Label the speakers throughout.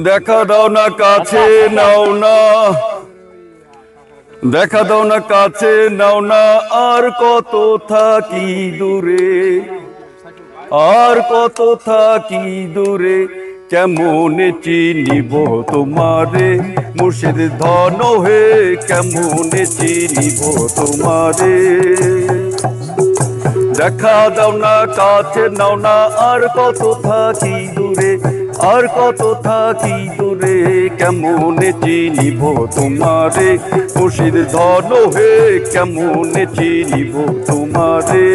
Speaker 1: দেখা দাও না কাছে নাও না, দেখা দাও না কাছে নাও না, আর কত থাকি দূরে, আর কত থাকি দূরে, কেমন চিনিব তোমারে মুর্শিদ ধন হে, কেমন চিনিব তোমারে। দেখা দাও না কাছে নাও না, আর কত থাকি দূরে, আর কত থাকি দূরে, কেমন চিনিব তোমারে মুর্শিদ ধন হে, কেমন চিনিব তোমারে।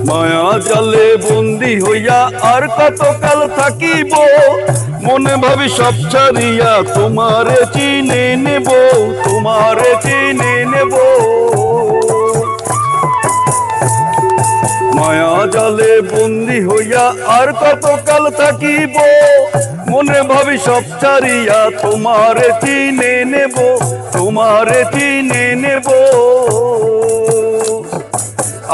Speaker 1: মায়া জালে বন্দি হইয়া আর কত কাল থাকিব, মনে ভাবি সব ছাড়িয়া তোমারে চিনে নেব, তোমারে চিনে নেব। মায়া জালে বন্দি হইয়া আর কত কাল থাকিব, মনে ভাবি সব ছাড়িয়া তোমারে চিনে নেব, তোমারে চিনে নেব।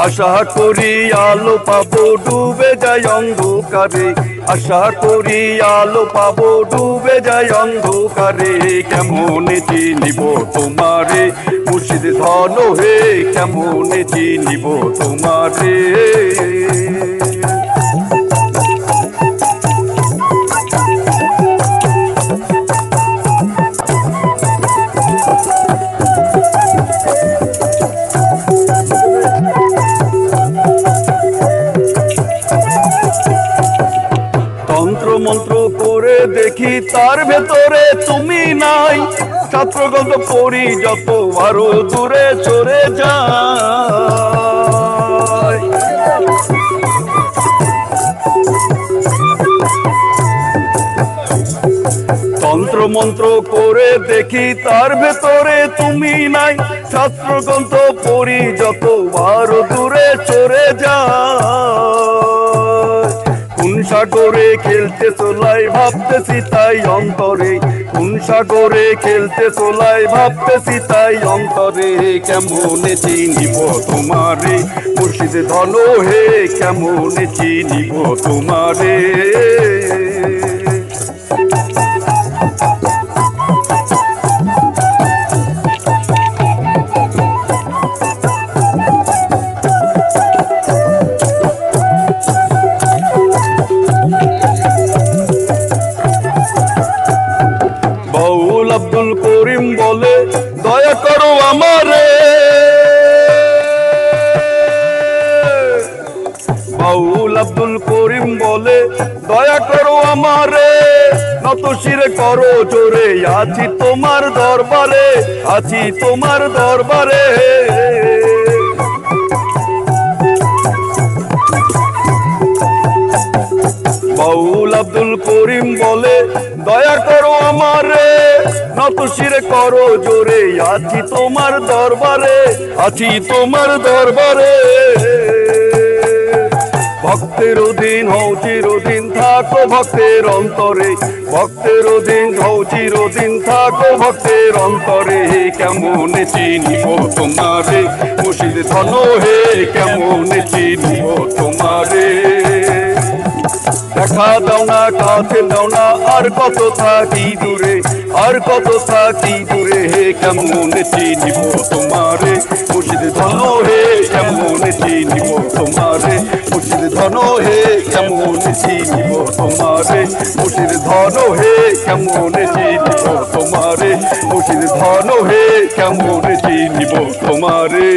Speaker 1: আশা করি আলো পাবো ডুবে যায় অন্ধকারে, আশা করি আলো পাবো ডুবে যায় অন্ধকারে, কেমন চিনিব তোমারে মুর্শিদ ধন হে, কেমন চিনিব তোমারে। মন্ত্র করে দেখি তার ভেতরে তুমি নাই, ছাত্রগত পড়ি যত আরো দূরে চলে যায়। তন্ত্র মন্ত্র করে দেখি তার ভেতরে তুমি নাই, ছাত্রগত পড়ি যত আরো দূরে চলে যায়। কোন সাগরে খেলতে চলাই ভাবতেছি তাই অন্তরে, কোন সাগরে খেলতে চলাই ভাবতেছি তাই অন্তরে, কেমন চিনিব তোমারে মুর্শিদ ধন হে, কেমন চিনিব তোমারে। বাউল আব্দুল করিম বলে দয়া করো আমারে, বাউল আব্দুল করিম বলে দয়া করো আমারে, নত শিরে করো জোরে, আছি তোমার দরবারে, আছি তোমার দরবারে। বাউল আব্দুল করিম বলে দয়া করো আমারে, নত শিরে করো জোরে, আছি তোমার দরবারে, আছি তোমার দরবারে। ভক্তের অধীন হও চিরদিন থাকো ভক্তের অন্তরে, ভক্তের অধীন হও চিরদিন থাকো ভক্তের অন্তরে, কেমন চিনিব তোমারে মুর্শিদ ধন হে, কেমন চিনিব তোমারে। দেখা দাও না কাছে দাও না, আর কত থাকি দূরে, আর কত থাকি দূরে, কেমন চিনিব তোমারে মুর্শিদ ধন হে, কেমন চিনিব তোমারে মুর্শিদ ধন হে, কেমন চিনিব তোমারে মুর্শিদ ধন হে, কেমন চিনিব তোমারে মুর্শিদ ধন হে, কেমন চিনিব তোমারে।